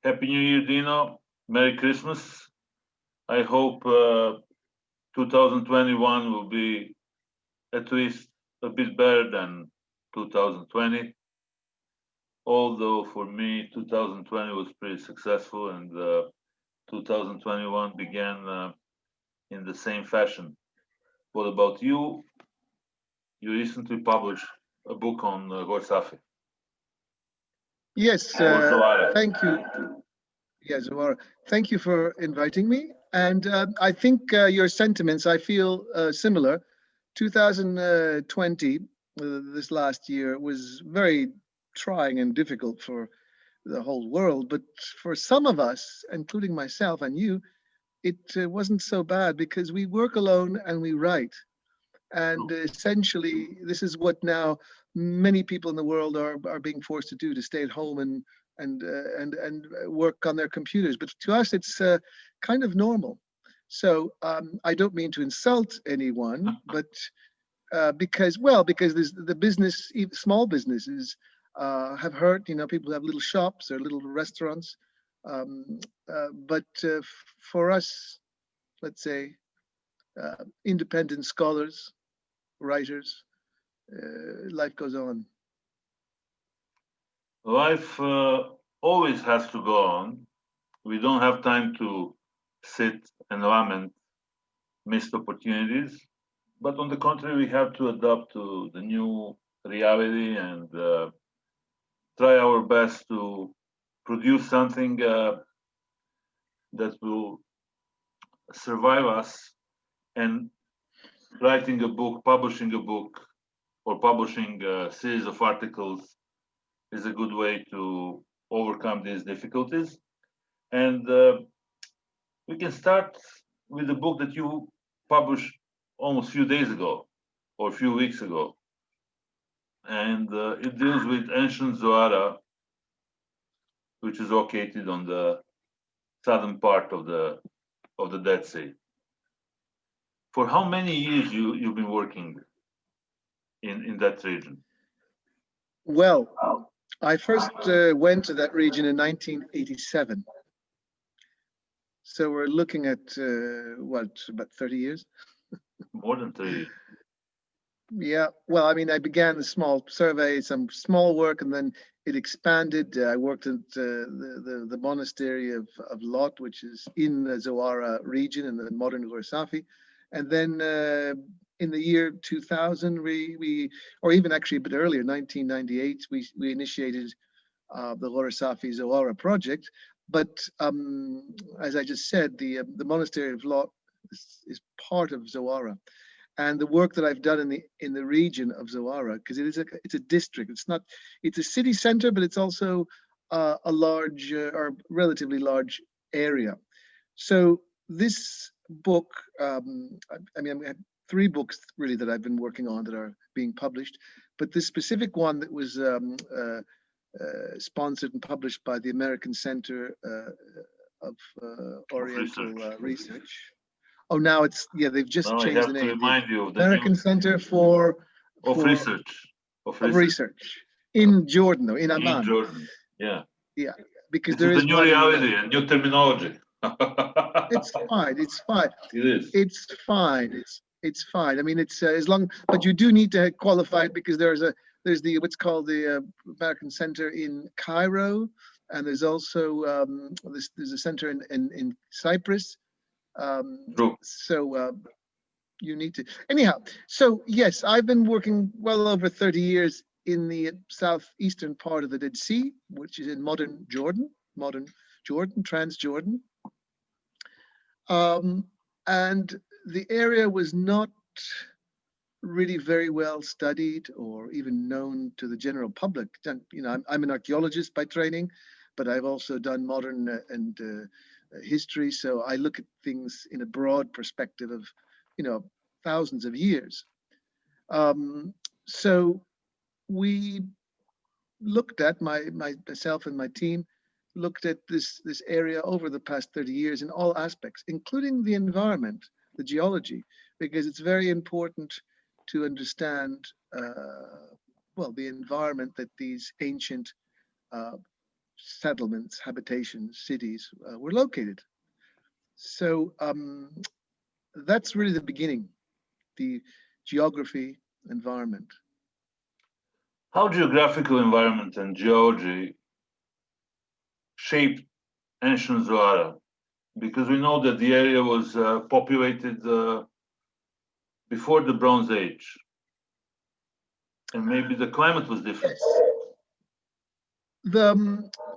Happy New Year, Dino. Merry Christmas. I hope 2021 will be at least a bit better than 2020. Although for me, 2020 was pretty successful, and 2021 began in the same fashion. What about you? You recently published a book on Gorsafi. Yes, Zoara. thank you. Yes, Zoara. Thank you for inviting me. And I think your sentiments, I feel similar. 2020, this last year, was very trying and difficult for the whole world. But for some of us, including myself and you, it wasn't so bad because we work alone and we write. And essentially, this is what now many people in the world are being forced to do, to stay at home and work on their computers. But to us, it's kind of normal. So I don't mean to insult anyone, but because there's the business, small businesses have hurt. You know, people have little shops or little restaurants. But for us, let's say, independent scholars, writers, life goes on. Life always has to go on. We don't have time to sit and lament missed opportunities. But on the contrary, we have to adapt to the new reality and try our best to produce something that will survive us. And writing a book, publishing a book, or publishing a series of articles is a good way to overcome these difficulties. And we can start with the book that you published almost a few days ago or a few weeks ago. And it deals with ancient Zoara, which is located on the southern part of the Dead Sea. For how many years you've been working in that region? Well, I first went to that region in 1987. So we're looking at what, about 30 years? More than 30. Yeah, well, I mean, I began a small survey, some small work, and then it expanded. I worked at the monastery of Lot, which is in the Zoara region in the modern Gorsafi. And then in the year 2000, or even actually a bit earlier, 1998, we initiated the Gorsafi Zoara project. But as I just said, the monastery of Lot is part of Zoara. And the work that I've done in the region of Zoara, because it's a district. It's a city center, but it's also a large or relatively large area. So this book, I have 3 books really that I've been working on that are being published, but this specific one that was sponsored and published by the American Center of Oriental Research. Oh, now they've just changed the name. To remind you of the American Center for Research in Jordan, though, in Amman. In Jordan, yeah. Yeah, because there is the new reality and new terminology. It's fine. It's fine. It is. It's fine. It's fine. I mean, it's as long, but you do need to qualify it because there's the what's called the American Center in Cairo, and there's also there's a center in Cyprus. So you need to anyhow. So yes, I've been working well over 30 years in the southeastern part of the Dead Sea, which is in modern Jordan, Transjordan. And the area was not really very well studied or even known to the general public. You know, I'm an archaeologist by training, but I've also done modern and history. So I look at things in a broad perspective of, you know, thousands of years. So we looked at myself and my team looked at this area over the past 30 years in all aspects, including the environment, the geology, because it's very important to understand the environment that these ancient settlements, habitations, cities were located. So that's really the beginning, the geography, environment. How geographical environment and geology shaped ancient Zoara? Because we know that the area was populated before the Bronze Age, and maybe the climate was different.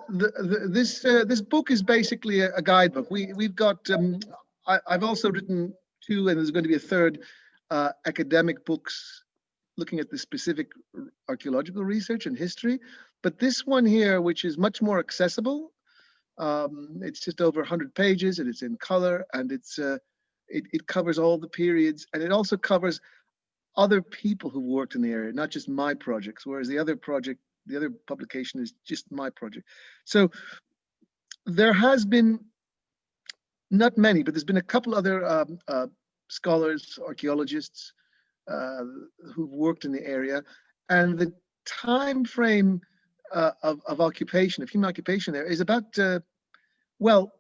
This book is basically a guidebook. We've got I've also written two, and there's going to be a third, academic books looking at the specific archaeological research and history. But this one here, which is much more accessible, it's just over 100 pages, and it's in color, and it covers all the periods, and it also covers other people who worked in the area, not just my projects, whereas the other publication is just my project. So there has been, not many, but there's been a couple other scholars, archaeologists who've worked in the area, and the time frame of occupation, of human occupation there is about, well,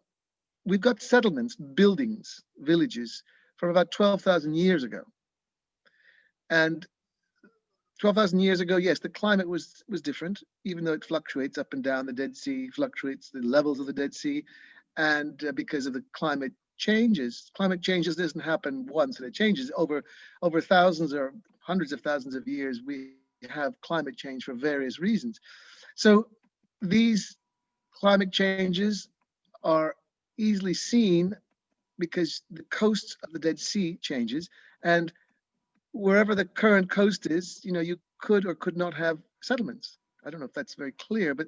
we've got settlements, buildings, villages from about 12,000 years ago. And 12,000 years ago, yes, the climate was different, even though it fluctuates up and down. The Dead Sea fluctuates, the levels of the Dead Sea, and because of the climate changes doesn't happen once, and it changes over thousands or hundreds of thousands of years. We have climate change for various reasons. So these climate changes are easily seen because the coast of the Dead Sea changes, and wherever the current coast is, you could or could not have settlements. I don't know if that's very clear, but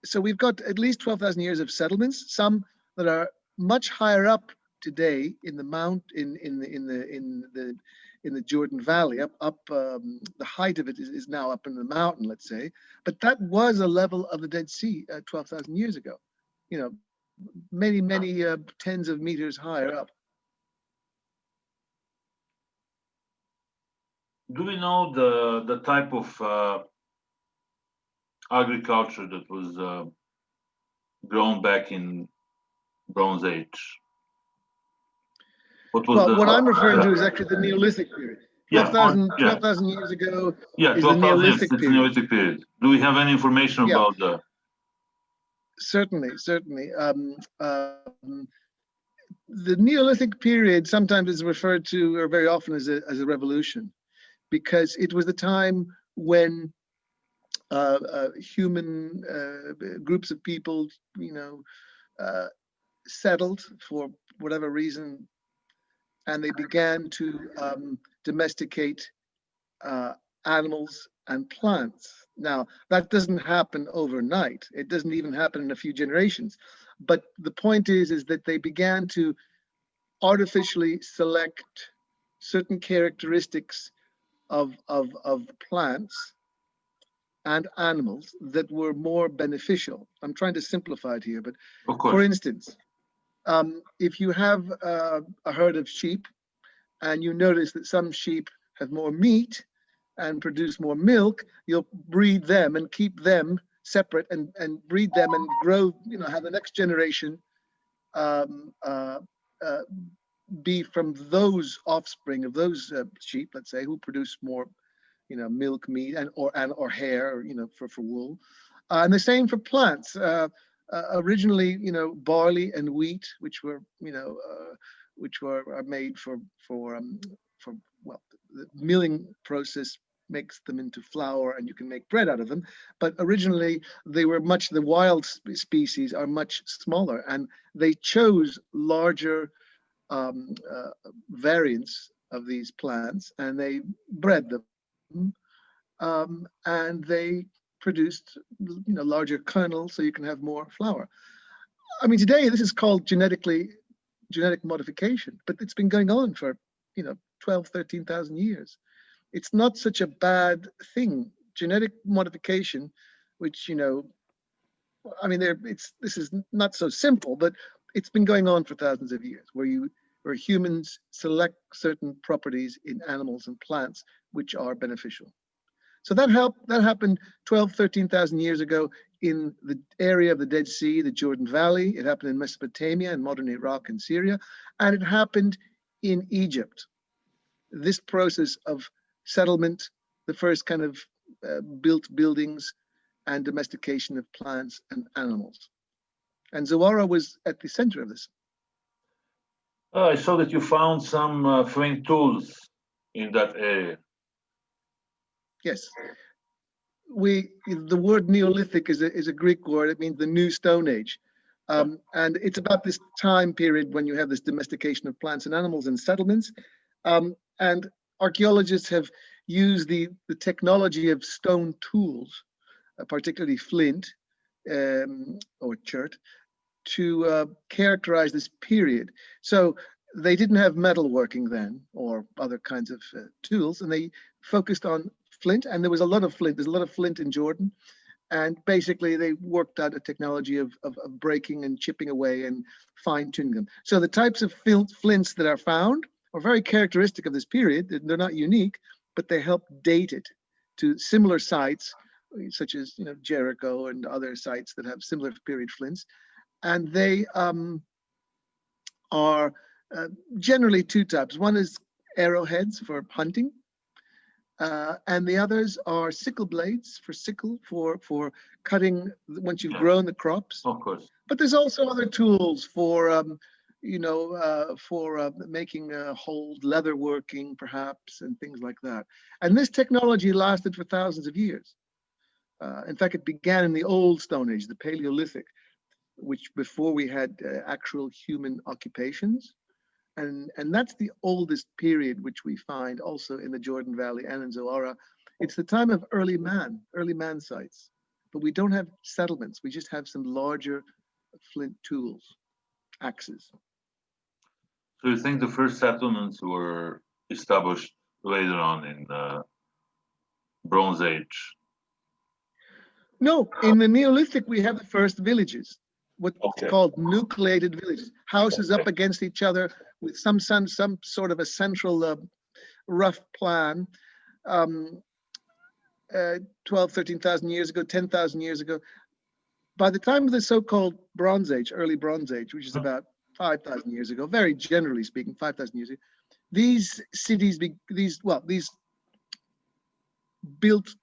so we've got at least 12,000 years of settlements, some that are much higher up today in the in the Jordan Valley, the height of it is now up in the mountain, let's say, but that was a level of the Dead Sea 12,000 years ago, many tens of meters higher up. Do we know the type of agriculture that was grown back in Bronze Age? What I'm referring to is actually the Neolithic period. 12,000 years ago is the Neolithic period. It's the Neolithic period. Do we have any information about that? Certainly. The Neolithic period sometimes is referred to, or very often, as a revolution, because it was the time when human groups of people, settled for whatever reason, and they began to domesticate animals and plants. Now, that doesn't happen overnight. It doesn't even happen in a few generations. But the point is that they began to artificially select certain characteristics of plants and animals that were more beneficial. I'm trying to simplify it here, but for instance, if you have a herd of sheep and you notice that some sheep have more meat and produce more milk, you'll breed them and keep them separate and breed them and grow, have the next generation be from those offspring of those sheep, let's say, who produce more, milk, meat, or hair, for wool. And the same for plants. Originally, barley and wheat, which were made for the milling process makes them into flour, and you can make bread out of them. But originally, the wild species are much smaller, and they chose larger variants of these plants, and they bred them, and they produced larger kernels, so you can have more flour. I mean, today this is called genetic modification, but it's been going on for 13,000 years. It's not such a bad thing. Genetic modification, which this is not so simple, but it's been going on for thousands of years, where humans select certain properties in animals and plants which are beneficial. So that happened 13,000 years ago in the area of the Dead Sea, the Jordan Valley. It happened in Mesopotamia and modern Iraq and Syria, and it happened in Egypt. This process of settlement, the first kind of built buildings and domestication of plants and animals. And Zoara was at the center of this. I saw that you found some flint tools in that area. Yes. The word Neolithic is a Greek word. It means the new Stone Age. And it's about this time period when you have this domestication of plants and animals and settlements. And archaeologists have used the technology of stone tools, particularly flint or chert, to characterize this period. So they didn't have metalworking then or other kinds of tools, and they focused on flint, and there was a lot of flint. There's a lot of flint in Jordan, and basically they worked out a technology of breaking and chipping away and fine-tuning them. So the types of flints that are found are very characteristic of this period. They're not unique, but they help date it to similar sites, such as Jericho and other sites that have similar period flints. And they are generally two types. One is arrowheads for hunting, and the others are sickle blades for cutting once you've grown the crops. Of course. But there's also other tools for making hold, leather working perhaps, and things like that. And this technology lasted for thousands of years. In fact, it began in the Old Stone Age, the Paleolithic, which before we had actual human occupations. And that's the oldest period which we find also in the Jordan Valley and in Zoara. It's the time of early man sites, but we don't have settlements. We just have some larger flint tools, axes. So you think the first settlements were established later on in the Bronze Age? No, in the Neolithic, we have the first villages, what's called nucleated villages, houses up against each other with some sort of a central rough plan. 12, 13,000 years ago, 10,000 years ago. By the time of the so-called Bronze Age, early Bronze Age, which is about 5,000 years ago, very generally speaking, 5,000 years ago, these cities, these built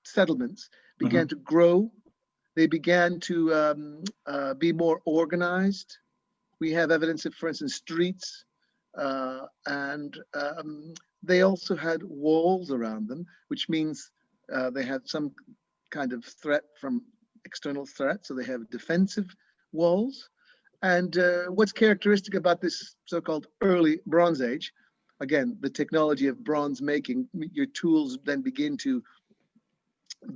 settlements began to grow. They began to be more organized. We have evidence of, for instance, streets, and they also had walls around them, which means they had some kind of threat from external threat. So they have defensive walls. And what's characteristic about this so-called early Bronze Age, again, the technology of bronze making, your tools then begin to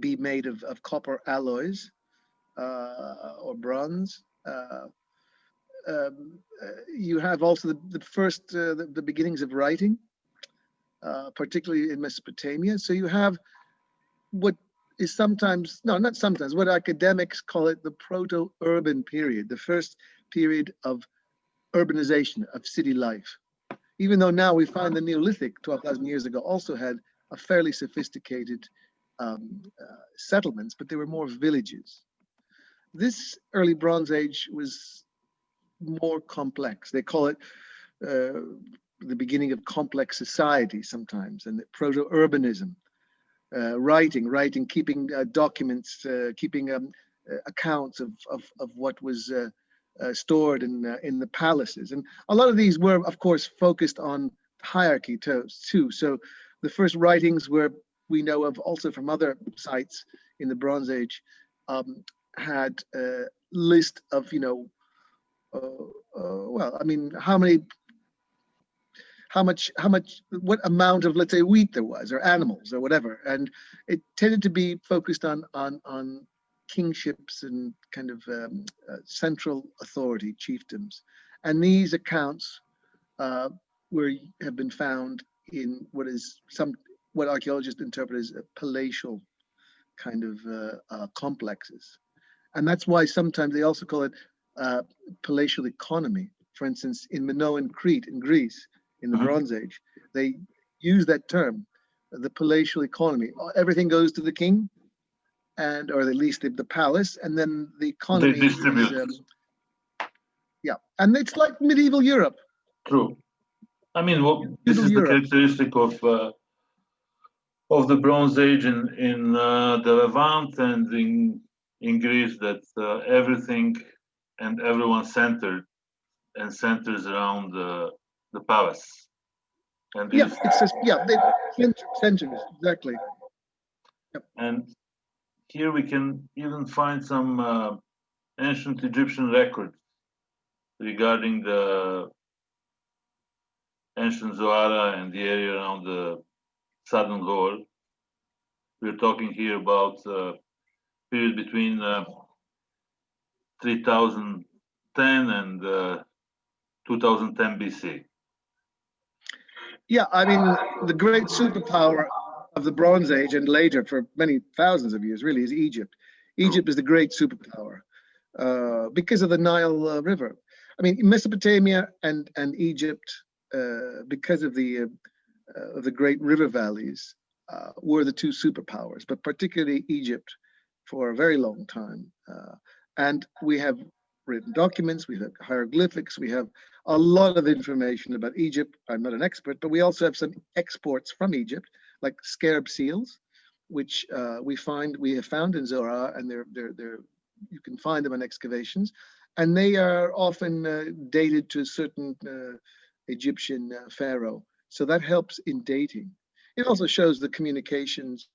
be made of copper alloys or bronze. You have also the first, the beginnings of writing, particularly in Mesopotamia. So you have what is sometimes, no, not sometimes, what academics call it the proto-urban period, the first period of urbanization of city life. Even though now we find the Neolithic 12,000 years ago also had a fairly sophisticated settlements, but they were more villages. This early Bronze Age was more complex. They call it the beginning of complex society sometimes, and proto-urbanism. Writing, keeping documents, keeping accounts of what was stored in the palaces. And a lot of these were, of course, focused on hierarchy too. So the first writings we know of also from other sites in the Bronze Age had a list of, what amount of, let's say, wheat there was, or animals, or whatever, and it tended to be focused on kingships and kind of central authority, chiefdoms, and these accounts have been found in what archaeologists interpret as palatial kind of complexes, and that's why sometimes they also call it palatial economy. For instance, in Minoan Crete in Greece, in the Bronze Age, they use that term, the palatial economy. Everything goes to the king, and or at least the palace, and then the They economy distribute. is yeah, and it's like medieval Europe. True. I mean, this Medieval is the Europe. characteristic of the Bronze Age in the Levant and in Greece, that everything and everyone centers around the palace. And Yeah, these, it's just centuries exactly. Yep. and here we can even find some ancient Egyptian records regarding the ancient Zoara and the area around the southern Gaul. We're talking here about period between 3010 and 2010 BC. Yeah, I mean, the great superpower of the Bronze Age and later for many thousands of years really is Egypt. Egypt is the great superpower because of the Nile River. I mean, Mesopotamia and Egypt, because of the great river valleys, were the two superpowers, but particularly Egypt for a very long time. And we have written documents, we have hieroglyphics, we have a lot of information about Egypt. I'm not an expert, but we also have some exports from Egypt, like scarab seals, which we have found in Zoara, and you can find them in excavations, and they are often dated to a certain Egyptian pharaoh. So that helps in dating. It also shows the communications,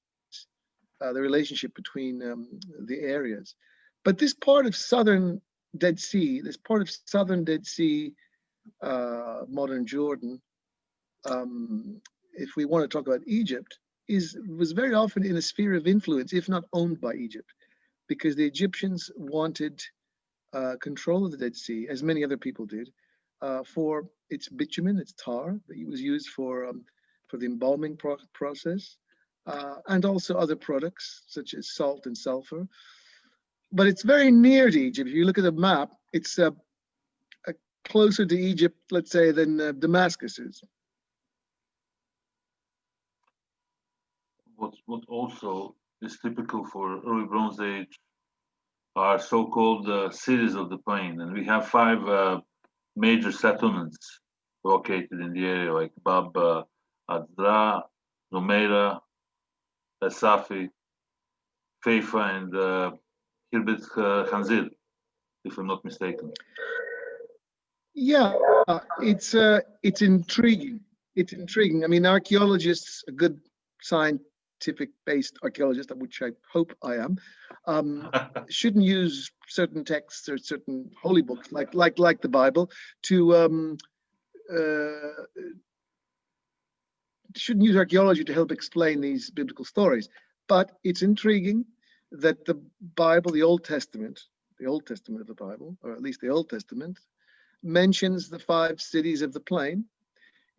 the relationship between the areas. But this part of southern Dead Sea, modern Jordan, if we want to talk about Egypt, was very often in a sphere of influence, if not owned by Egypt, because the Egyptians wanted control of the Dead Sea, as many other people did, for its bitumen, its tar that was used for the embalming process, and also other products such as salt and sulfur. But it's very near to Egypt. If you look at the map, it's closer to Egypt, let's say, than Damascus is. What also is typical for early Bronze Age are so-called cities of the plain, and we have 5 major settlements located in the area, like Bab Adra, Numeira, Asafi, Feifa, and Hirbet Khanzir, if I'm not mistaken. Yeah, it's intriguing. It's intriguing. I mean, archaeologists, a good scientific-based archaeologist, which I hope I am, shouldn't use certain texts or certain holy books like the Bible to shouldn't use archaeology to help explain these biblical stories. But it's intriguing that the Bible, the Old Testament of the Bible, or at least the Old Testament, mentions the 5 cities of the plain.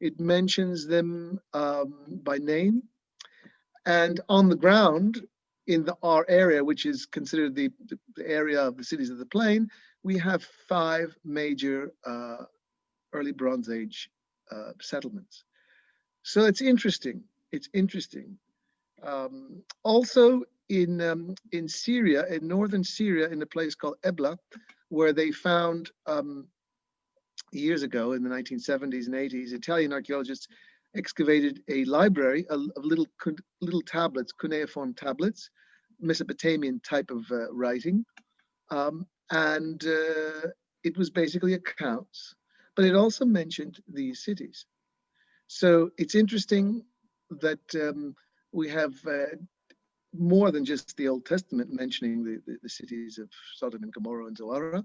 It mentions them by name, and on the ground in our area, which is considered the area of the cities of the plain, we have 5 major early Bronze Age settlements. So it's interesting. It's interesting. Also in Syria, in northern Syria, in a place called Ebla, where they found years ago in the 1970s and 80s, Italian archaeologists excavated a library of little tablets, cuneiform tablets, Mesopotamian type of writing, and it was basically accounts, but it also mentioned these cities. So it's interesting that we have more than just the Old Testament mentioning the cities of Sodom and Gomorrah and Zoara.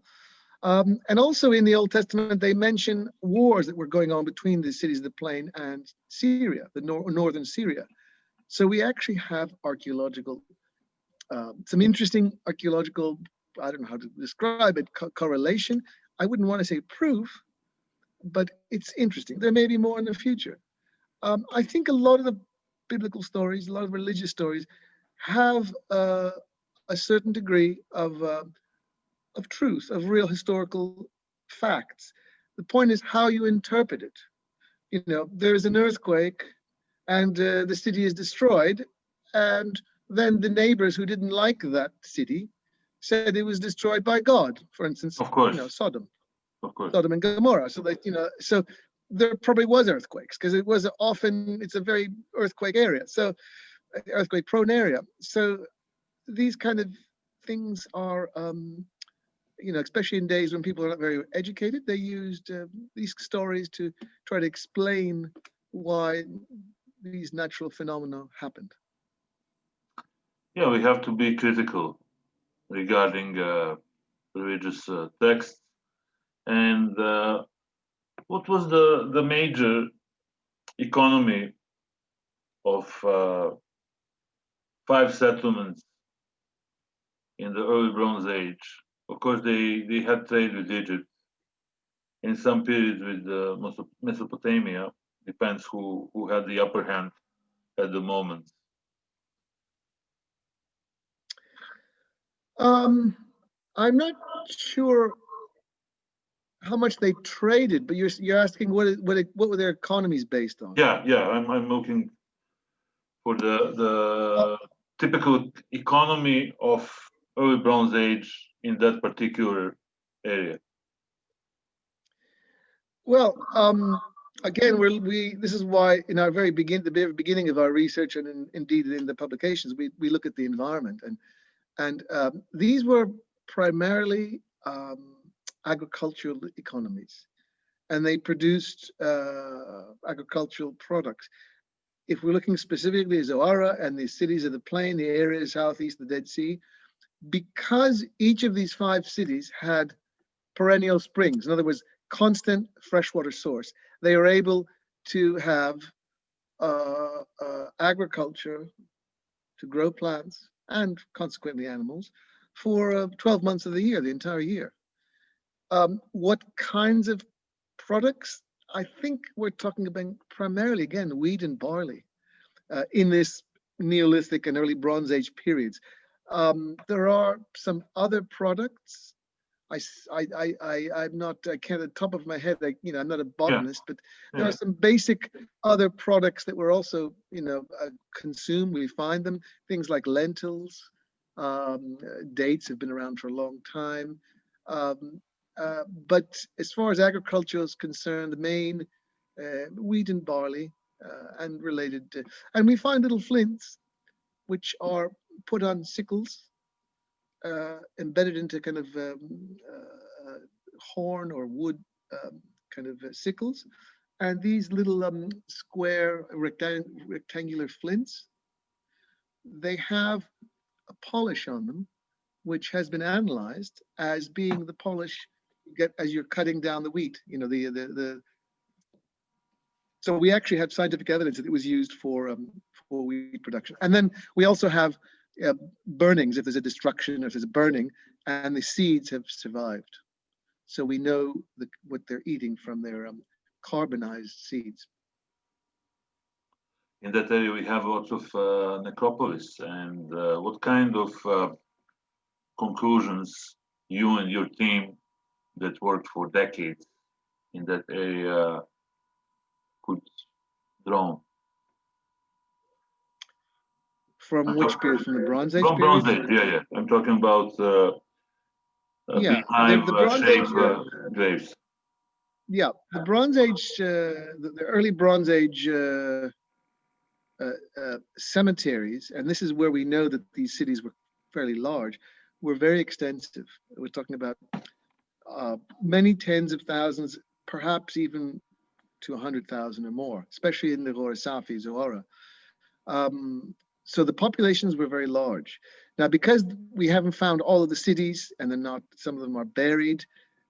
And also in the Old Testament, they mention wars that were going on between the cities of the plain and Syria, the northern Syria. So we actually have archaeological, some interesting archaeological, I don't know how to describe it, correlation. I wouldn't want to say proof, but it's interesting. There may be more in the future. I think a lot of the biblical stories, a lot of religious stories, have a certain degree of truth, of real historical facts. The point is how you interpret it. You know, there's an earthquake, and the city is destroyed, and then the neighbors who didn't like that city said it was destroyed by God. For instance, Of course, Sodom of course. and Gomorrah. So that, so there probably was earthquakes, because it's a very earthquake area, so earthquake prone area. So these kind of things are, especially in days when people are not very educated, they used these stories to try to explain why these natural phenomena happened. Yeah, we have to be critical regarding religious texts. And what was the major economy of 5 settlements in the early Bronze Age? Of course, they had trade with Egypt. In some periods with Mesopotamia, depends who had the upper hand at the moment. I'm not sure how much they traded, but you're asking what were their economies based on? Yeah. I'm looking for the typical economy of early Bronze Age in that particular area. Well, again, this is why in our the very beginning of our research, and indeed in the publications, we look at the environment, and these were primarily agricultural economies, and they produced agricultural products. If we're looking specifically at Zoara and the cities of the plain, the areas southeast of the Dead Sea, because each of these 5 cities had perennial springs, in other words, constant freshwater source, they were able to have agriculture to grow plants and consequently animals for 12 months of the year, the entire year. What kinds of products? I think we're talking about primarily, again, wheat and barley in this Neolithic and early Bronze Age periods. There are some other products. I'm not, I can't at the top of my head, I'm not a botanist, but there are some basic other products that were also, consumed. We find them, things like lentils, dates have been around for a long time. But as far as agriculture is concerned, the main wheat and barley and related, and we find little flints, which are put on sickles, embedded into kind of horn or wood kind of sickles. And these little square rectangular flints, they have a polish on them, which has been analyzed as being the polish you get as you're cutting down the wheat. So we actually have scientific evidence that it was used for wheat production. And then we also have burnings, if there's a destruction, if there's a burning, and the seeds have survived. So we know what they're eating from their carbonized seeds. In that area, we have lots of necropolis. And what kind of conclusions you and your team that worked for decades in that area could draw? From which period? From the Bronze Age From period? Bronze Age, yeah. I'm talking about beehive-shaped graves. Yeah, the Bronze Age, the early Bronze Age cemeteries, and this is where we know that these cities were fairly large, were very extensive. We're talking about many tens of thousands, perhaps even to 100,000 or more, especially in the Safi, Zoara. So the populations were very large. Now, because we haven't found all of the cities, and some of them are buried,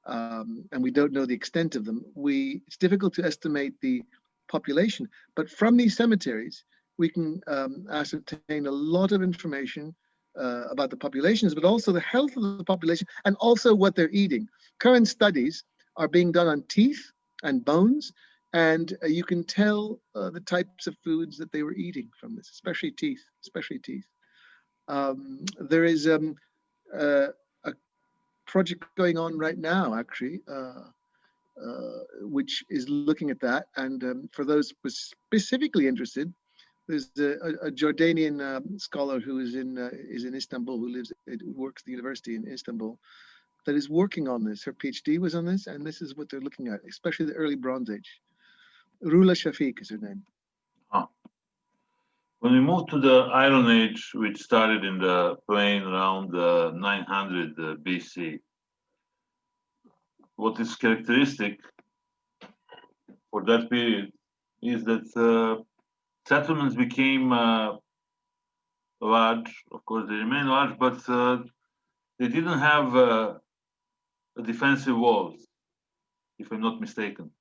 and we don't know the extent of them, it's difficult to estimate the population. But from these cemeteries, we can ascertain a lot of information about the populations, but also the health of the population, and also what they're eating. Current studies are being done on teeth and bones, and you can tell the types of foods that they were eating from this, especially teeth. There is a project going on right now, actually, which is looking at that. And for those specifically interested, there's a Jordanian scholar who is in Istanbul, who works at the university in Istanbul, that is working on this. Her PhD was on this, and this is what they're looking at, especially the early Bronze Age. Rula Shafiq is her name. When we move to the Iron Age, which started in the plain around 900 BC, what is characteristic for that period is that settlements became large. Of course, they remain large, but they didn't have defensive walls, if I'm not mistaken.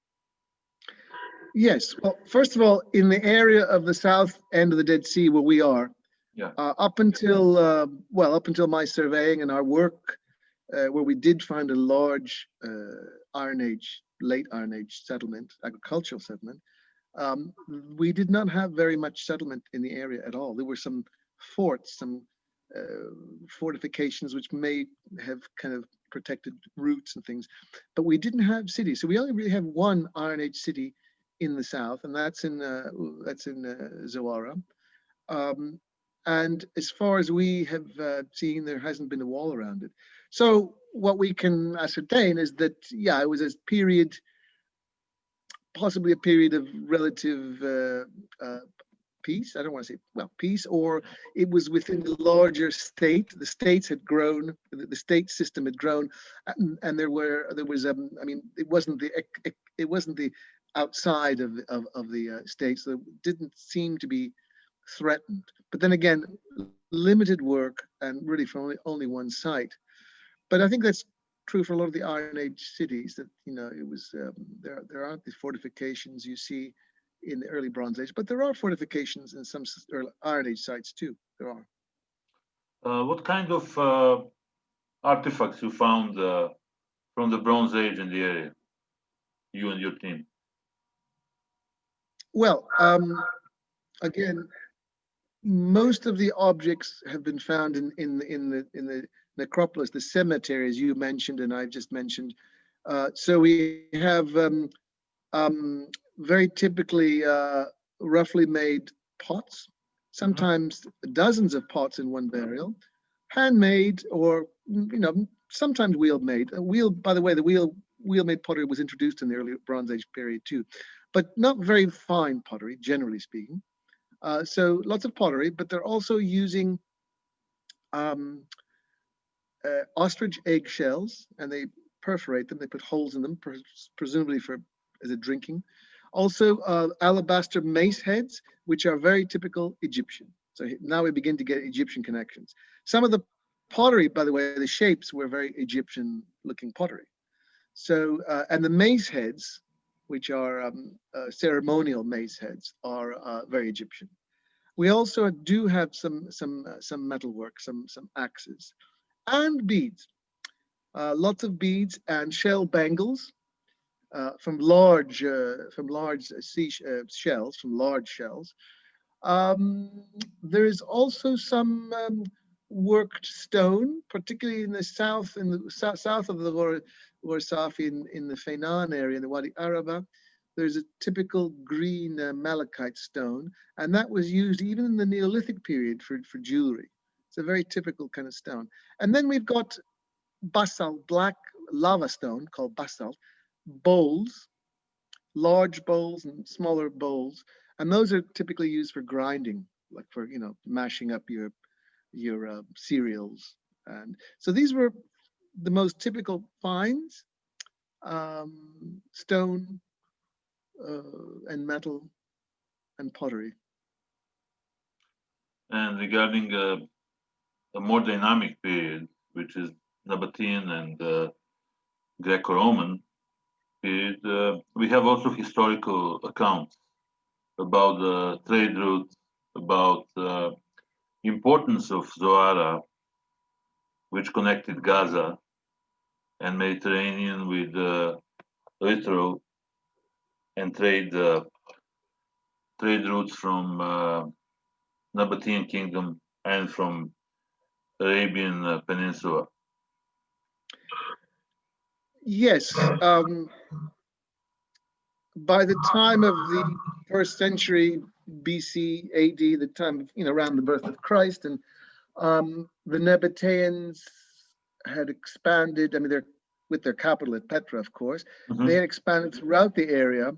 Yes. Well, first of all, in the area of the south end of the Dead Sea where we are, yeah, up until my surveying and our work, where we did find a large Iron Age, late Iron Age settlement, agricultural settlement, we did not have very much settlement in the area at all. There were some forts, some fortifications which may have kind of protected routes and things, but we didn't have cities. So we only really have one Iron Age city in the south, and that's in Zoara. And as far as we have seen, there hasn't been a wall around it. So what we can ascertain is that, yeah, it was a period, possibly a period of relative peace. I don't want to say, well, peace, or it was within the larger state. The states had grown, the state system had grown, and there was I mean, it wasn't the outside of the states, so it didn't seem to be threatened. But then again, limited work and really from only one site. But I think that's true for a lot of the Iron Age cities, that, you know, it was there aren't these fortifications you see in the early Bronze Age, but there are fortifications in some early Iron Age sites too. There are. What kind of artifacts you found from the Bronze Age in the area, you and your team? Well, again, most of the objects have been found in the necropolis, the cemetery, as you mentioned and I've just mentioned. So we have very typically roughly made pots, sometimes dozens of pots in one burial, handmade, or, you know, sometimes wheel made. By the way, the wheel made pottery was introduced in the early Bronze Age period too, but not very fine pottery, generally speaking. So lots of pottery, but they're also using ostrich egg shells, and they perforate them. They put holes in them, presumably as a drinking. Also, alabaster mace heads, which are very typical Egyptian. So now we begin to get Egyptian connections. Some of the pottery, by the way, the shapes were very Egyptian-looking pottery. So, and the mace heads, which are ceremonial mace heads, are very Egyptian. We also do have some metalwork, some axes, and beads. Lots of beads and shell bangles from large shells, from large shells. There is also some worked stone, particularly in the south, south of the Warsafi, in the Fainan area, in the Wadi Araba. There's a typical green malachite stone, and that was used even in the Neolithic period for jewelry. It's a very typical kind of stone. And then we've got basalt, black lava stone called basalt, bowls, large bowls and smaller bowls, and those are typically used for grinding, like for, you know, mashing up your cereals. And so these were the most typical finds, stone and metal and pottery. And regarding a more dynamic period, which is Nabatean and Greco-Roman period, we have also historical accounts about the trade routes, about the importance of Zoara, which connected Gaza and Mediterranean with littoral and trade routes from Nabatean kingdom and from Arabian Peninsula. Yes. By the time of the 1st century BC, AD, the time of, around the birth of Christ. And the Nabateans had expanded. I mean, they're with their capital at Petra, of course. They had expanded throughout the area,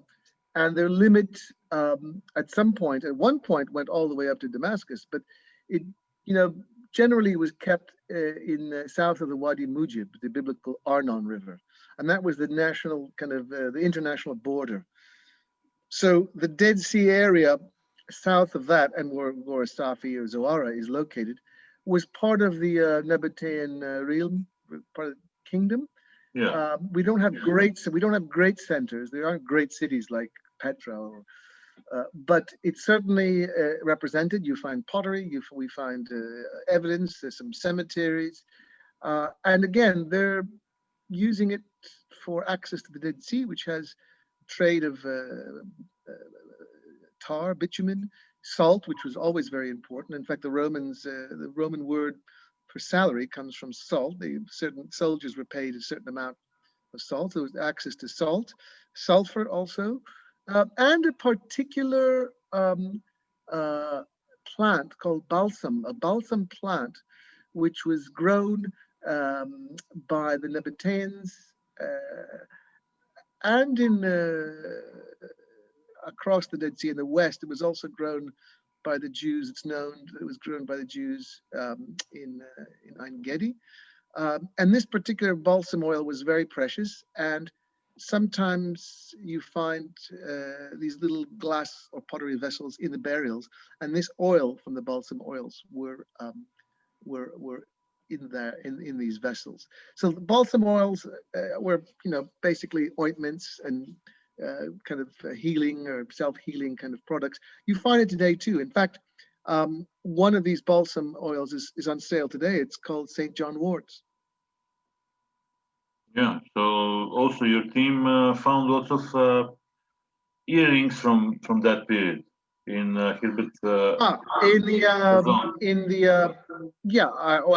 and their limit at one point, went all the way up to Damascus. But it, generally was kept in south of the Wadi Mujib, the biblical Arnon River, and that was the national kind of the international border. So the Dead Sea area south of that, and where Safi or Zoara is located, was part of the Nabatean realm, part of the kingdom. Yeah. We don't have great centers. There aren't great cities like Petra, but it's certainly represented. You find pottery. We find evidence. There's some cemeteries, and again, they're using it for access to the Dead Sea, which has trade of tar, bitumen, salt, which was always very important. In fact, the Roman word for salary comes from salt. Certain soldiers were paid a certain amount of salt. There was access to salt, sulfur also, and a particular plant called balsam, a balsam plant, which was grown by the Nabateans and across the Dead Sea in the west. It was also grown by the Jews. It's known that it was grown by the Jews in Ein Gedi. And this particular balsam oil was very precious. And sometimes you find these little glass or pottery vessels in the burials, and this oil from the balsam oils were in these vessels. So the balsam oils were, basically ointments and kind of healing or self-healing kind of products. You find it today too. In fact, one of these balsam oils is on sale today. It's called St. John Wort's. Yeah. So also your team found lots of earrings from that period in Hilbert. Well,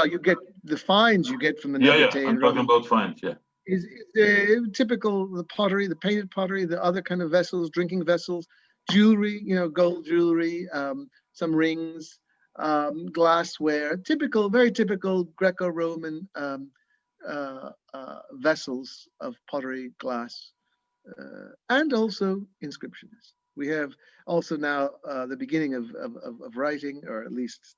you get the finds you get from the Nabatean. I'm talking about finds. Yeah. Is typical, the pottery, the painted pottery, the other kind of vessels, drinking vessels, jewelry, gold jewelry, some rings, glassware, very typical Greco-Roman vessels of pottery, glass, and also inscriptions. We have also now the beginning of writing, or at least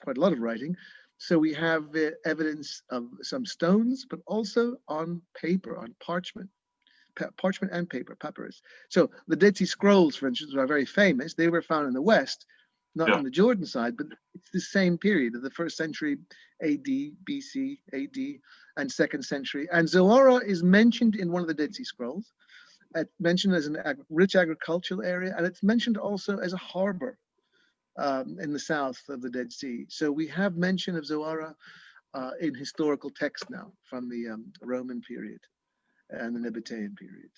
quite a lot of writing. So we have evidence of some stones, but also on paper, on parchment and paper, papyrus. So the Dead Sea Scrolls, for instance, are very famous. They were found in the West, not on the Jordan side, but it's the same period of the 1st century AD, BC, AD, and 2nd century. And Zoara is mentioned in one of the Dead Sea Scrolls. It's mentioned as a rich agricultural area, and it's mentioned also as a harbor in the south of the Dead Sea. So we have mention of Zoara in historical text now from the Roman period and the Nabatean period.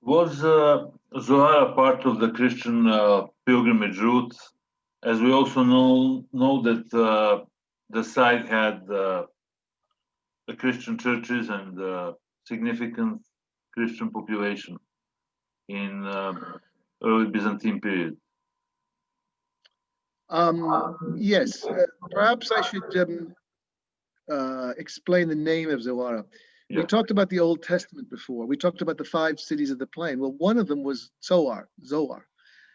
Was Zoara part of the Christian pilgrimage route? As we also know that the site had the Christian churches and significant Christian population in early Byzantine period. Yes, perhaps I should explain the name of Zoara. Yeah. We talked about the Old Testament before. We talked about the 5 cities of the plain. Well, one of them was Zoar,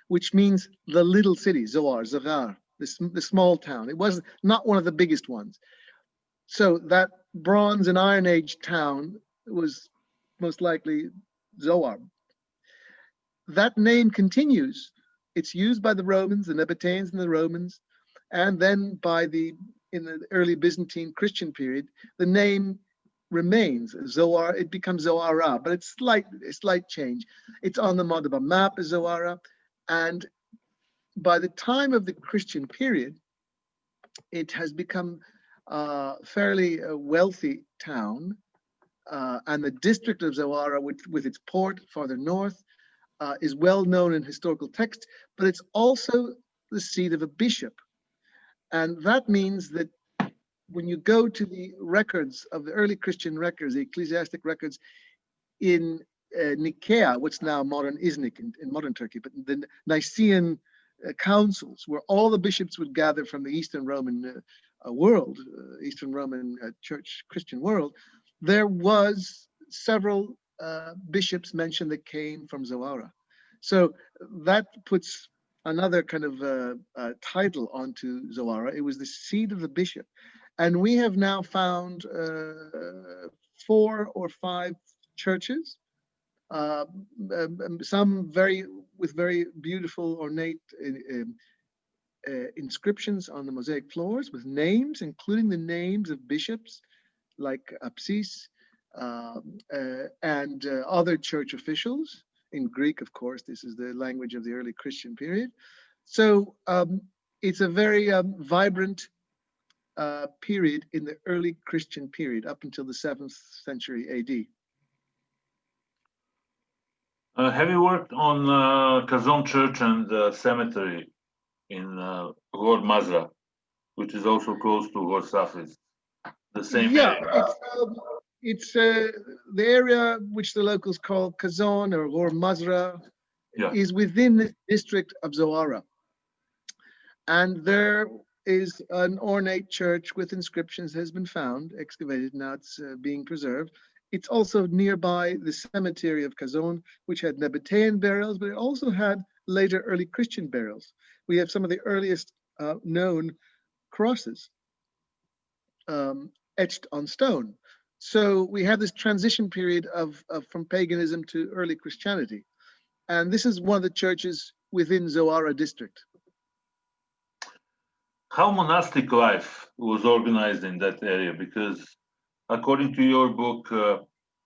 which means the little city, Zoar, the small town. It was not one of the biggest ones. So that Bronze and Iron Age town was most likely Zoar. That name continues. It's used by the Romans, the Nabateans and the Romans, and then in the early Byzantine Christian period, the name remains Zoar. It becomes Zoara, but it's a slight change. It's on the Madaba map as Zoara, and by the time of the Christian period, it has become a fairly wealthy town, and the district of Zoara, with its port farther north, is well known in historical texts, but it's also the seat of a bishop. And that means that when you go to the records of the early Christian records, the ecclesiastic records in Nicaea, what's now modern Iznik in modern Turkey, but the Nicene councils, where all the bishops would gather from the Eastern Roman world, Eastern Roman Church Christian world, there was several bishops mentioned that came from Zoara. So that puts another kind of title onto Zoara. It was the seat of the bishop. And we have now found 4 or 5 churches, some with very beautiful ornate inscriptions on the mosaic floors with names, including the names of bishops like Apsis and other church officials in Greek, of course. This is the language of the early Christian period. So it's a very vibrant period in the early Christian period up until the 7th century AD. Have you worked on Kazan Church and Cemetery in Gor Mazra, which is also close to Gor Safis? The same area. It's the area which the locals call Kazan or Gor Mazra, is within the district of Zoara. And there is an ornate church with inscriptions that has been found, excavated, now it's being preserved. It's also nearby the cemetery of Kazan, which had Nabatean burials, but it also had later early Christian burials. We have some of the earliest known crosses etched on stone. So we have this transition period from paganism to early Christianity. And this is one of the churches within Zoara district. How monastic life was organized in that area? Because according to your book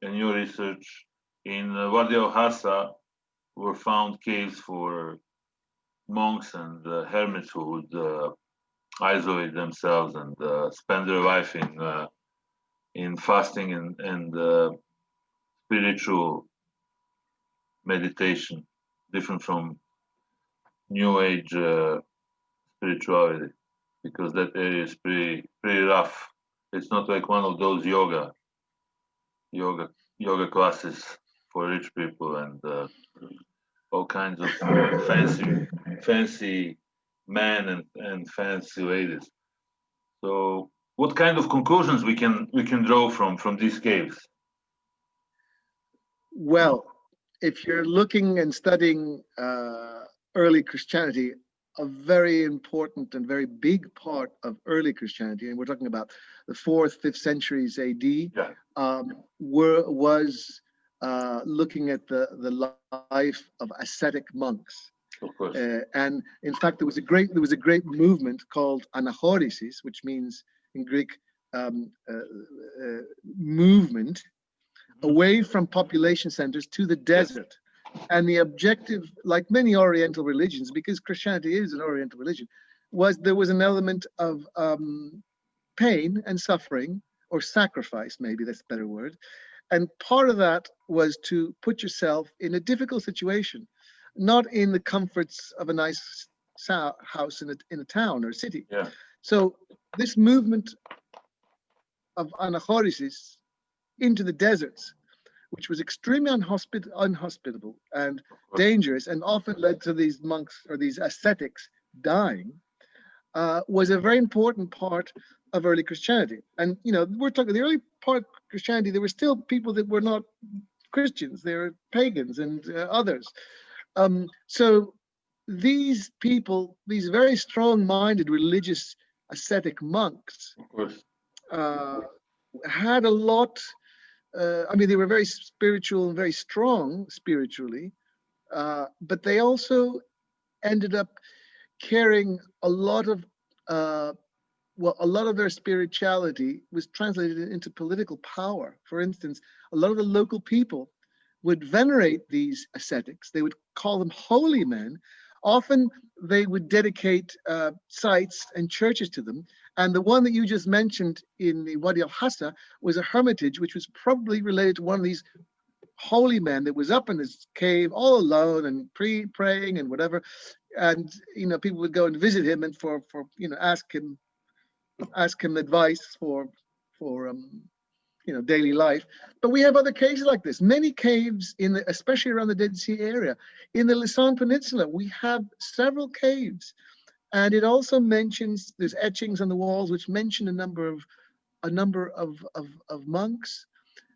and your research, in Wadi al-Hassa were found caves for monks and hermits who would isolate themselves and spend their life in fasting and spiritual meditation, different from New Age spirituality, because that area is pretty rough. It's not like one of those yoga classes for rich people and all kinds of fancy men and fancy ladies. So what kind of conclusions we can draw from these caves? Well, if you're looking and studying early Christianity, a very important and very big part of early Christianity, and we're talking about the 4th, 5th centuries AD, was looking at the life of ascetic monks. Of course. And in fact, there was a great movement called anachoresis, which means in Greek movement away from population centers to the desert. And the objective, like many Oriental religions, because Christianity is an Oriental religion, there was an element of pain and suffering, or sacrifice, maybe that's a better word. And part of that was to put yourself in a difficult situation, not in the comforts of a nice house in a town or city. So this movement of anachoresis into the deserts, which was extremely unhospitable and dangerous, and often led to these monks or these ascetics dying, was a very important part of early Christianity. And we're talking the early part of Christianity. There were still people that were not Christians; they were pagans and others. So these people, these very strong-minded religious ascetic monks, had a lot. They were very spiritual and very strong spiritually, but they also ended up carrying a lot of their spirituality was translated into political power. For instance, a lot of the local people would venerate these ascetics. They would call them holy men. Often they would dedicate sites and churches to them. And the one that you just mentioned in the Wadi al-Hassa was a hermitage, which was probably related to one of these holy men that was up in his cave all alone and praying and whatever. And people would go and visit him and ask him advice for daily life. But we have other cases like this. Many caves especially around the Dead Sea area. In the Lisan Peninsula, we have several caves, and it also mentions there's etchings on the walls which mention a number of monks,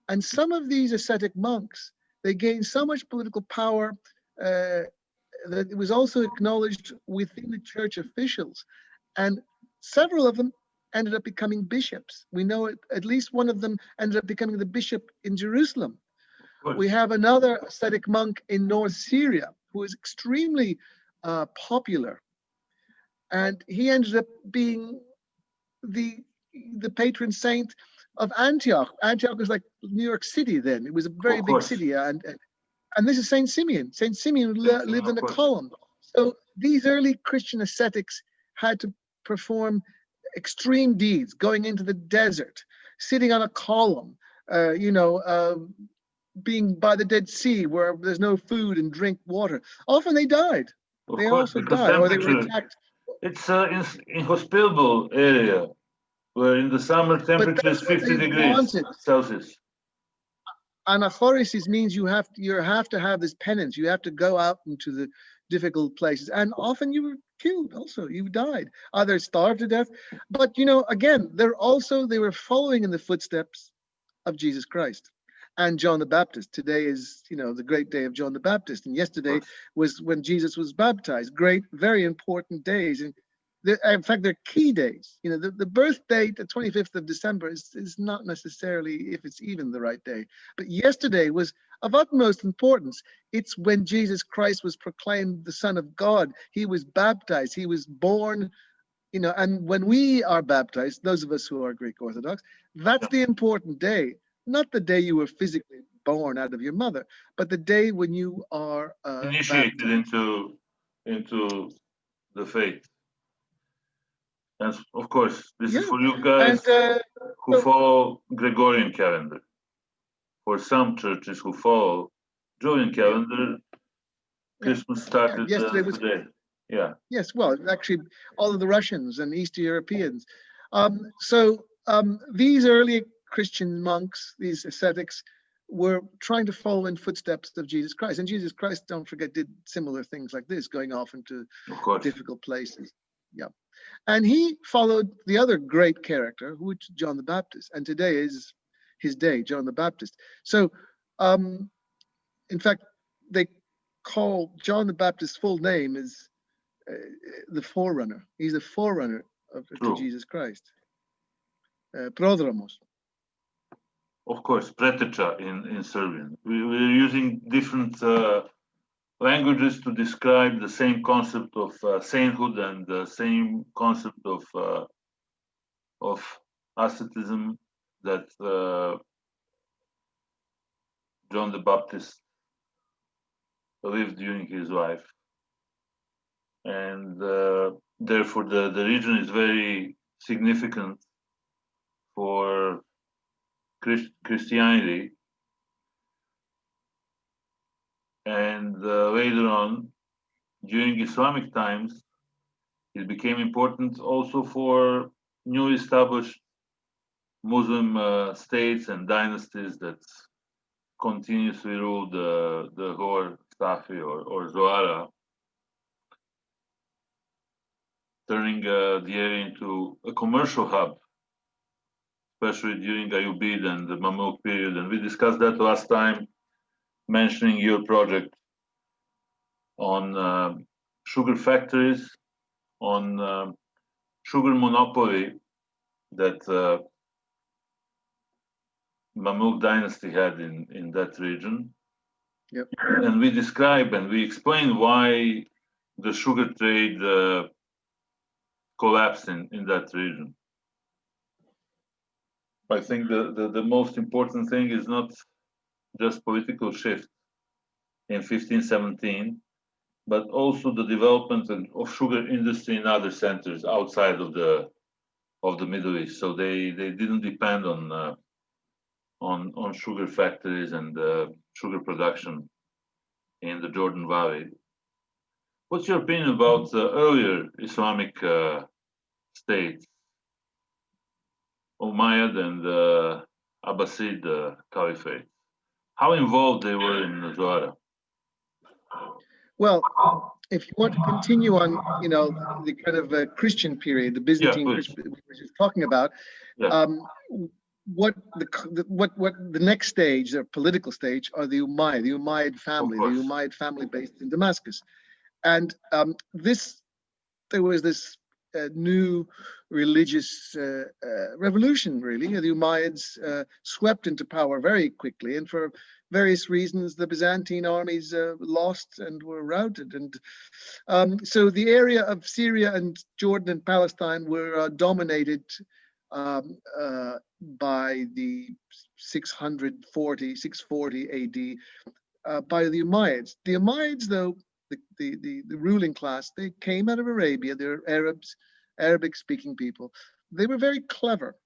and some of these ascetic monks, they gained so much political power that it was also acknowledged within the church officials, and several of them ended up becoming bishops. We know at least one of them ended up becoming the bishop in Jerusalem. We have another ascetic monk in North Syria who is extremely popular, and he ended up being the patron saint of Antioch. Antioch was like New York City then. It was a very big city, and this is Saint Simeon. Saint Simeon lived in a column. So these early Christian ascetics had to perform extreme deeds, going into the desert, sitting on a column, being by the Dead Sea where there's no food and drink water. Often they died. They also died, or they were attacked. It's an inhospitable area where in the summer temperature is 50 degrees Celsius. Anachoresis means you have to have this penance. You have to go out into the difficult places, and often you were killed. Also, you died, either starved to death. But again, they were following in the footsteps of Jesus Christ and John the Baptist. Today is the great day of John the Baptist, and yesterday was when Jesus was baptized. Great, very important days, and in fact, they're key days. The birth date, the 25th of December, is not necessarily if it's even the right day. But yesterday was of utmost importance. It's when Jesus Christ was proclaimed the Son of God. He was baptized. He was born. And when we are baptized, those of us who are Greek Orthodox, that's the important day. Not the day you were physically born out of your mother, but the day when you are initiated into the faith. And of course, this is for you guys who follow Gregorian calendar. For some churches who follow Julian calendar, Christmas started today. Yes, well, actually, all of the Russians and Eastern Europeans. These early Christian monks, these ascetics, were trying to follow in footsteps of Jesus Christ. And Jesus Christ, don't forget, did similar things like this, going off into difficult places. Yeah. And he followed the other great character, which is John the Baptist. And today is his day, John the Baptist. So, in fact, they call John the Baptist's full name is the forerunner. He's the forerunner to Jesus Christ. Prodromos. Of course, preteča in Serbian. We're using different languages to describe the same concept of sainthood and the same concept of asceticism that John the Baptist lived during his life. And therefore the region is very significant for Christianity. And later on, during Islamic times, it became important also for newly established Muslim states and dynasties that continuously ruled the Hor, Safi, or Zoara, turning the area into a commercial hub, especially during Ayyubid and the Mamluk period. And we discussed that last time, mentioning your project on sugar factories, on sugar monopoly that Mamluk dynasty had in that region. Yep. And we describe and we explain why the sugar trade collapsed in that region. I think the most important thing is not just political shift in 1517, but also the development of sugar industry in other centers outside of the Middle East. So they didn't depend on sugar factories and sugar production in the Jordan Valley. What's your opinion about earlier Islamic states, Umayyad and Abbasid Caliphate. How involved they were in Zoara? Well, if you want to continue on, the kind of Christian period, the Yeah, Byzantine please. Christian we were just talking about, Yeah, um, what the next stage, the political stage, are the Umayyad of family, the course. Umayyad family based in Damascus, and there was this new religious revolution, really. The Umayyads swept into power very quickly, and for various reasons, the Byzantine armies lost and were routed. And so the area of Syria and Jordan and Palestine were dominated by the 640 AD by the Umayyads. The Umayyads, though, the ruling class, they came out of Arabia. They're Arabs, Arabic-speaking people. They were very clever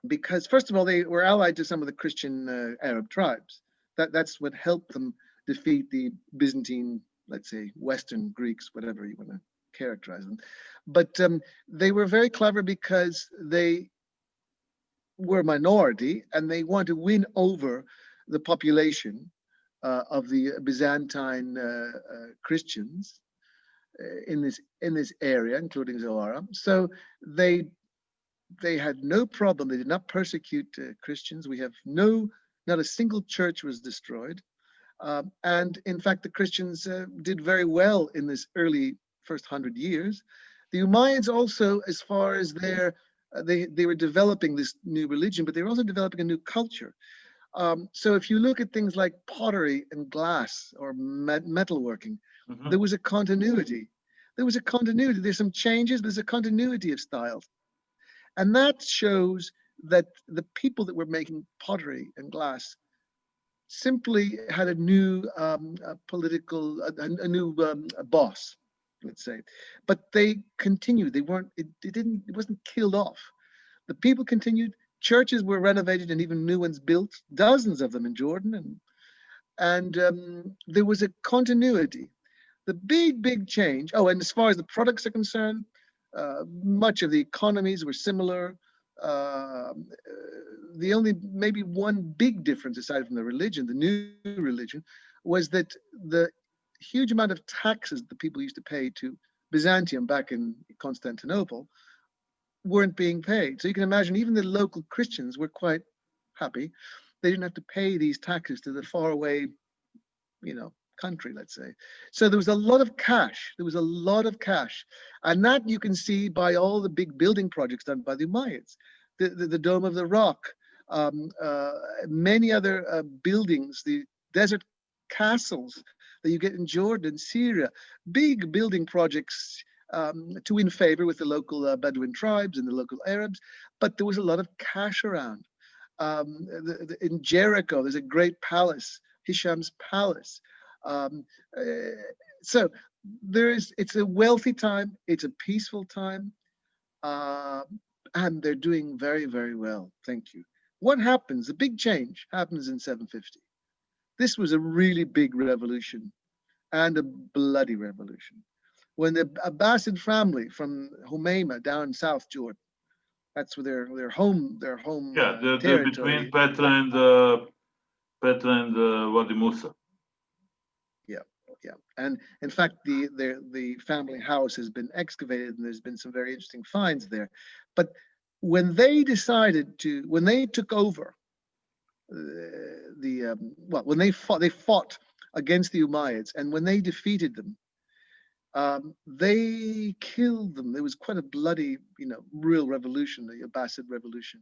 because, first of all, they were allied to some of the Christian Arab tribes. That's what helped them defeat the Byzantine, let's say, Western Greeks, whatever you want to characterize them. But they were very clever because they were a minority and they want to win over the population of the Byzantine Christians in this area, including Zoara. So they had no problem. They did not persecute Christians. We have not a single church was destroyed. And in fact, the Christians did very well in this early first 100 years. The Umayyads also, as far as they were developing this new religion, but they were also developing a new culture. So if you look at things like pottery and glass or metalworking, Mhm. there was a continuity. There's some changes, but there's a continuity of styles. And that shows that the people that were making pottery and glass simply had a new political, a new boss, let's say. But they continued. They weren't. It wasn't killed off. The people continued. Churches were renovated and even new ones built, dozens of them in Jordan, and there was a continuity. The big change. Oh, and as far as the products are concerned, much of the economies were similar. Uh, the only maybe one big difference, aside from the religion, the new religion, was that the huge amount of taxes the people used to pay to Byzantium back in Constantinople weren't being paid. So you can imagine even the local Christians were quite happy. They didn't have to pay these taxes to the faraway, country, let's say. So there was a lot of cash. And that you can see by all the big building projects done by the Umayyads. The Dome of the Rock, many other buildings, the desert castles that you get in Jordan, Syria, big building projects to win favor with the local Bedouin tribes and the local Arabs. But there was a lot of cash around. In Jericho, there's a great palace, Hisham's palace. Um, uh, so it's a wealthy time, it's a peaceful time, uh, and they're doing very, very well. Thank you. What happens? The big change happens in 750. This was a really big revolution and a bloody revolution. When the Abbasid family from Humayma down South Jordan, that's where their home Yeah, they're between territory. Petra and Wadi Musa. Yeah, yeah. And in fact, the family house has been excavated, and there's been some very interesting finds there. But when they took over when they fought against the Umayyads, and when they defeated them, they killed them. There was quite a bloody, real revolution, the Abbasid revolution.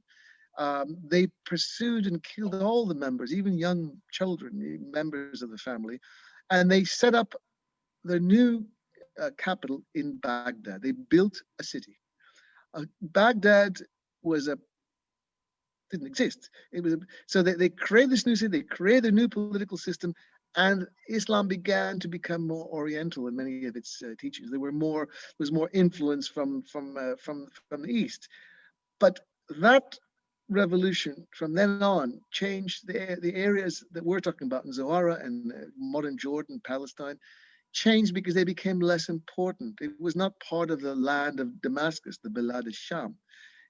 They pursued and killed all the members, even young children, members of the family, and they set up the new capital in Baghdad. They built a city. Baghdad was a didn't exist. So they created this new city. They created a new political system, and Islam began to become more Oriental in many of its teachings. Was more influence from the East. But that revolution from then on changed the areas that we're talking about in Zoara and modern Jordan, Palestine, changed because they became less important. It was not part of the land of Damascus, the Bilad al-Sham.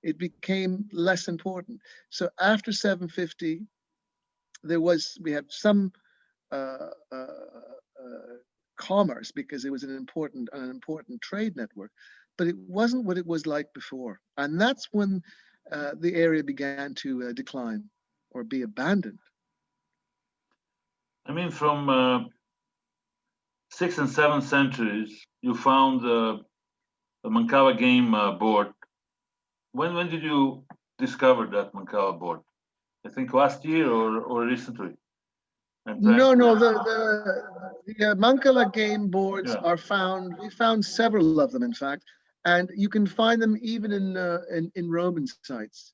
it became less important. So after 750, we had some uh, uh, commerce because it was an important trade network, but it wasn't what it was like before, and that's when the area began to decline or be abandoned. I mean, from 6th and 7th centuries, you found the Mancala game board. When did you discover that Mancala board? I think last year or recently. No, the Mancala game boards Yeah. are found. We found several of them, in fact, and you can find them even in Roman sites.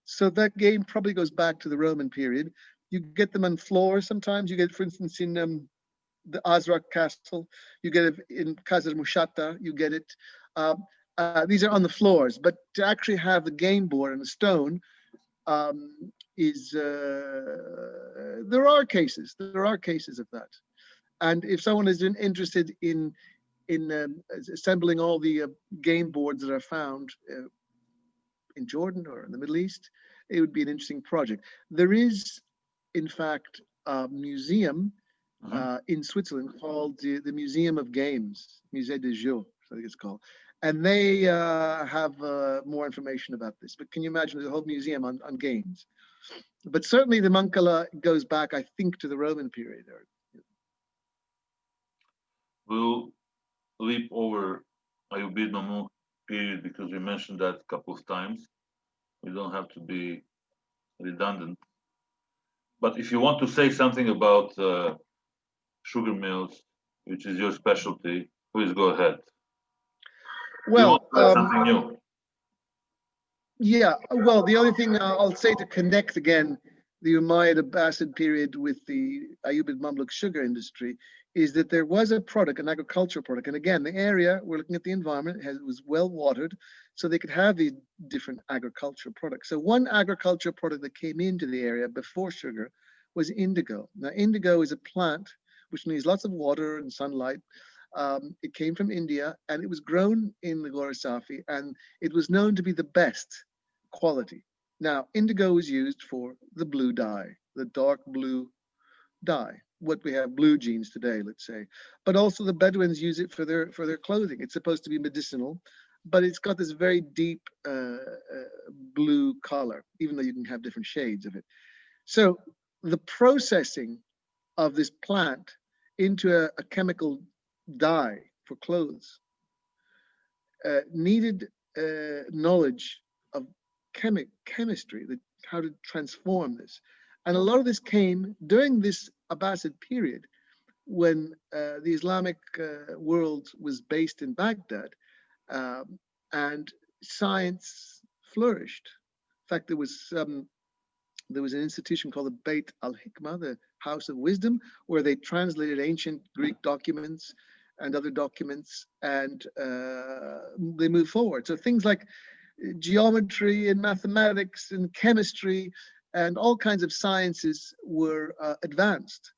So that game probably goes back to the Roman period. You get them on floors sometimes. You get, for instance, in the Azra Castle. You get it in Casa Mushata. You get it. These are on the floors, but to actually have the game board on a stone is there are cases. There are cases of that. And if someone is interested in assembling all the game boards that are found in Jordan or in the Middle East, it would be an interesting project. There is, in fact, a museum in Switzerland called the Museum of Games, Musée des Jeux, I think it's called. And they have more information about this. But can you imagine there's a whole museum on games? But certainly the Mancala goes back, I think, to the Roman period. We'll leap over Ayubid Mamluk period because we mentioned that a couple of times. We don't have to be redundant. But if you want to say something about sugar mills, which is your specialty, please go ahead. Well, something new. Yeah, well, the only thing I'll say to connect again the Umayyad Abbasid period with the Ayyubid Mamluk sugar industry is that there was a product, an agricultural product. And again, the area, we're looking at the environment, it was well watered, so they could have these different agricultural products. So one agricultural product that came into the area before sugar was indigo. Now, indigo is a plant which needs lots of water and sunlight. It came from India and it was grown in the Gora Safi, and it was known to be the best quality. Now, indigo is used for the blue dye, the dark blue dye, what we have blue jeans today, let's say. But also the Bedouins use it for their clothing. It's supposed to be medicinal, but it's got this very deep blue color, even though you can have different shades of it. So the processing of this plant into a chemical dye for clothes needed knowledge of chemistry, how to transform this. And a lot of this came during this Abbasid period when the Islamic world was based in Baghdad, and science flourished. In fact, there was an institution called the Beit al-Hikmah, the House of Wisdom, where they translated ancient Greek documents and other documents, and they moved forward. So things like geometry and mathematics and chemistry and all kinds of sciences were advanced.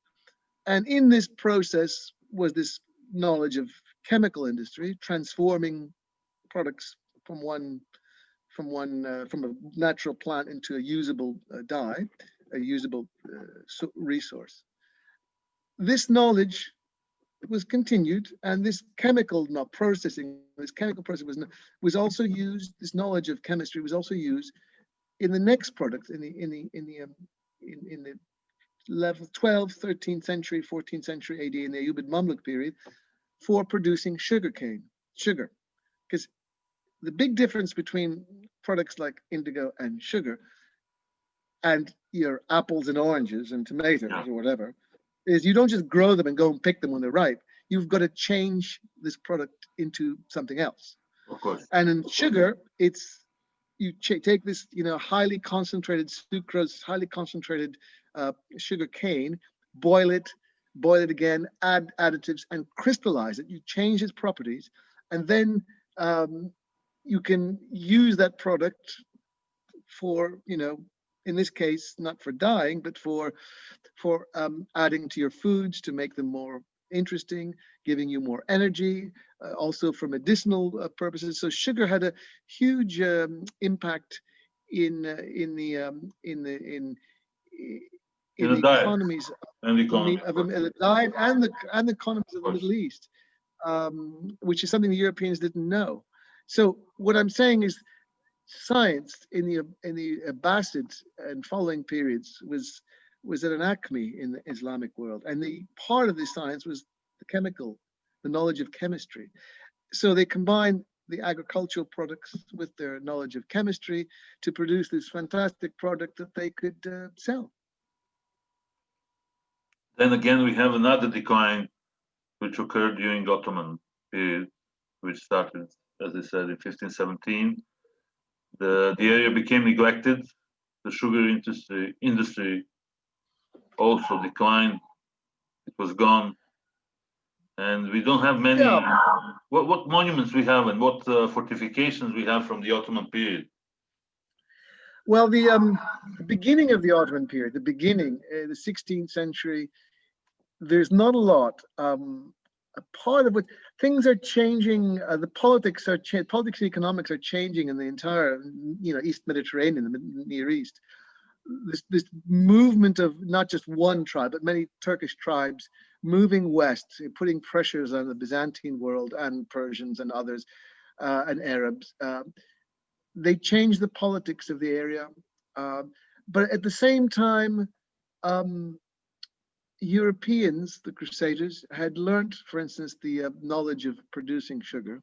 And in this process was this knowledge of chemical industry, transforming products from a natural plant into a usable dye, a usable resource. This knowledge was continued, and this chemical process was also used. This knowledge of chemistry was also used in the next product, in the 12th, 13th century, 14th century AD, in the Ayyubid Mamluk period, for producing sugar. Because the big difference between products like indigo and sugar and your apples and oranges and tomatoes or whatever is you don't just grow them and go and pick them when they're ripe. You've got to change this product into something else. Of course. And in sugar, it's you take this, highly concentrated sucrose, highly concentrated sugar cane, boil it again, add additives, and crystallize it. You change its properties, and then you can use that product for, in this case, not for dyeing, but for adding to your foods to make them more interesting, giving you more energy, also for medicinal purposes. So sugar had a huge impact in In the the diet economies and the economy. of the diet and the economies of the Middle East, which is something the Europeans didn't know. So what I'm saying is, science in the Abbasid and following periods was at an acme in the Islamic world, and the part of the science was the knowledge of chemistry. So they combined the agricultural products with their knowledge of chemistry to produce this fantastic product that they could sell. Then again, we have another decline which occurred during the Ottoman period, which started, as I said, in 1517. The area became neglected. The sugar industry also declined. It was gone, and we don't have many. Yeah. What monuments we have and what fortifications we have from the Ottoman period? Well, the beginning of the Ottoman period, the 16th century, there's not a lot. A part of what things are changing, the politics and economics are changing in the entire, East Mediterranean, the Near East. This movement of not just one tribe, but many Turkish tribes moving west, putting pressures on the Byzantine world and Persians and others and Arabs. They changed the politics of the area, but at the same time, Europeans, the Crusaders, had learned, for instance, the knowledge of producing sugar.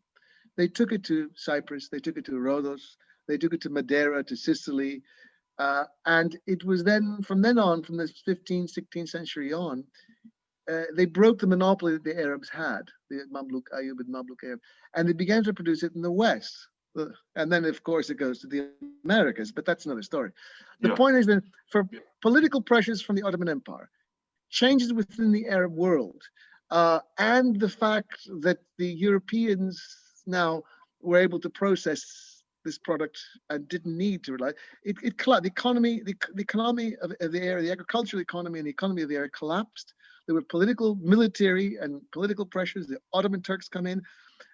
They took it to Cyprus, they took it to Rhodos, they took it to Madeira, to Sicily, and it was then, from the 15th, 16th century on, they broke the monopoly that the Arabs had, the Mamluk, Ayyub and Mamluk Arab, and they began to produce it in the West. And then, of course, it goes to the Americas, but that's another story. The point is that for political pressures from the Ottoman Empire, changes within the Arab world, and the fact that the Europeans now were able to process this product and didn't need to rely. The economy of the area, the agricultural economy and the economy of the area collapsed. There were military and political pressures. The Ottoman Turks come in.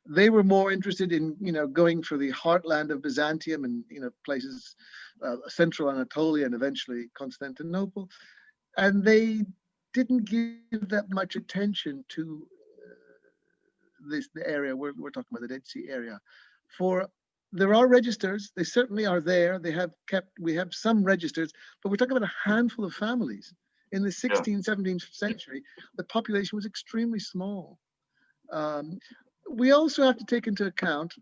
They were more interested in, going for the heartland of Byzantium and, places, central Anatolia and eventually Constantinople. And they didn't give that much attention to the area we're talking about, the Dead Sea area. There are registers, they certainly are there. We have some registers, but we're talking about a handful of families. In the 16th, 17th century, the population was extremely small. We also have to take into account,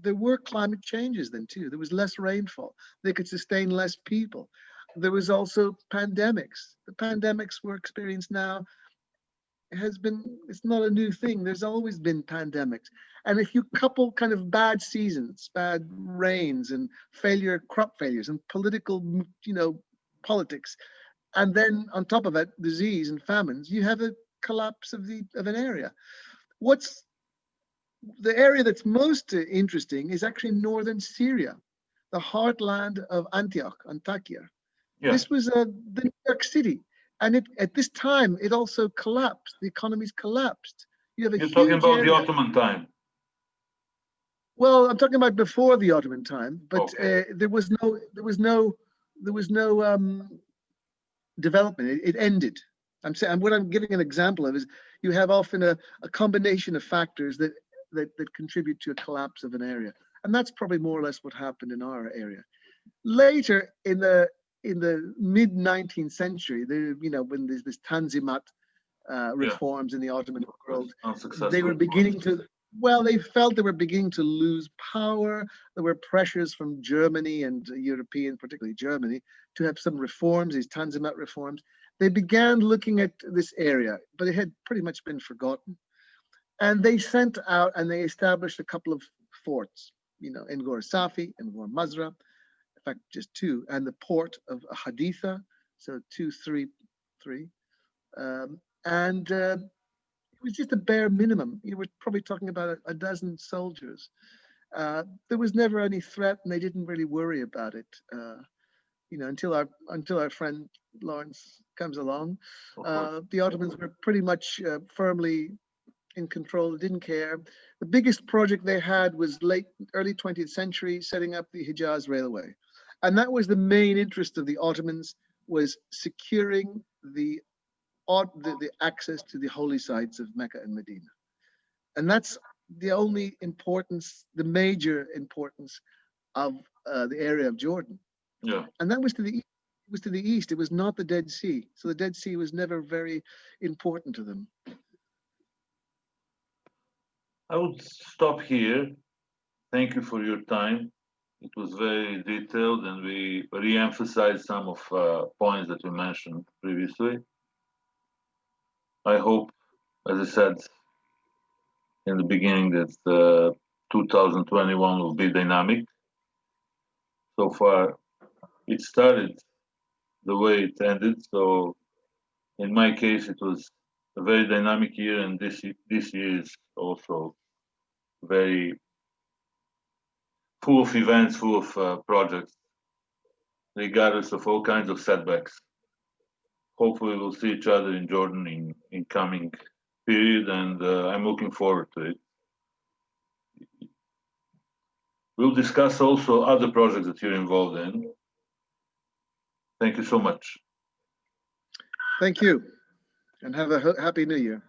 there were climate changes then too. There was less rainfall. They could sustain less people. There was also pandemics. The pandemics we're experiencing now it's not a new thing. There's always been pandemics. And if you couple kind of bad seasons, bad rains and crop failures and political, politics, and then on top of it, disease and famines, you have a collapse of an area. The area that's most interesting is actually northern Syria, the heartland of Antakya. Yeah. This was the New York City. And at this time, it also collapsed. The economies collapsed. You're talking about the Ottoman time. Well, I'm talking about before the Ottoman time, but there was no development. It ended. What I'm giving an example of is you have often a combination of factors that contribute to a collapse of an area, and that's probably more or less what happened in our area. Later in the mid 19th century, when there's this Tanzimat reforms in the Ottoman world, they were beginning to. Well, they felt they were beginning to lose power. There were pressures from Germany and European, particularly Germany, to have some reforms, these Tanzimat reforms. They began looking at this area, but it had pretty much been forgotten. And they sent out and they established a couple of forts, in Gor Safi and Gor Mazra, in fact, just two, and the port of Haditha, so 233. It was just a bare minimum. We're probably talking about a dozen soldiers. There was never any threat, and they didn't really worry about it. until our friend Lawrence comes along, Of course. the Ottomans were pretty much firmly in control. They didn't care. The biggest project they had was early 20th century, setting up the Hijaz Railway, and that was the main interest of the Ottomans, was securing the access to the holy sites of Mecca and Medina, and that's the only importance, the major importance of the area of Jordan. Yeah. And that was to the east. It was to the east. It was not the Dead Sea. So the Dead Sea was never very important to them. I would stop here. Thank you for your time. It was very detailed, and we re-emphasized some of points that we mentioned previously. I hope, as I said in the beginning, that 2021 will be dynamic. So far, it started the way it ended. So in my case, it was a very dynamic year, and this year is also very full of events, full of projects, regardless of all kinds of setbacks. Hopefully, we'll see each other in Jordan in coming period, and I'm looking forward to it. We'll discuss also other projects that you're involved in. Thank you so much. Thank you, and have a happy New Year.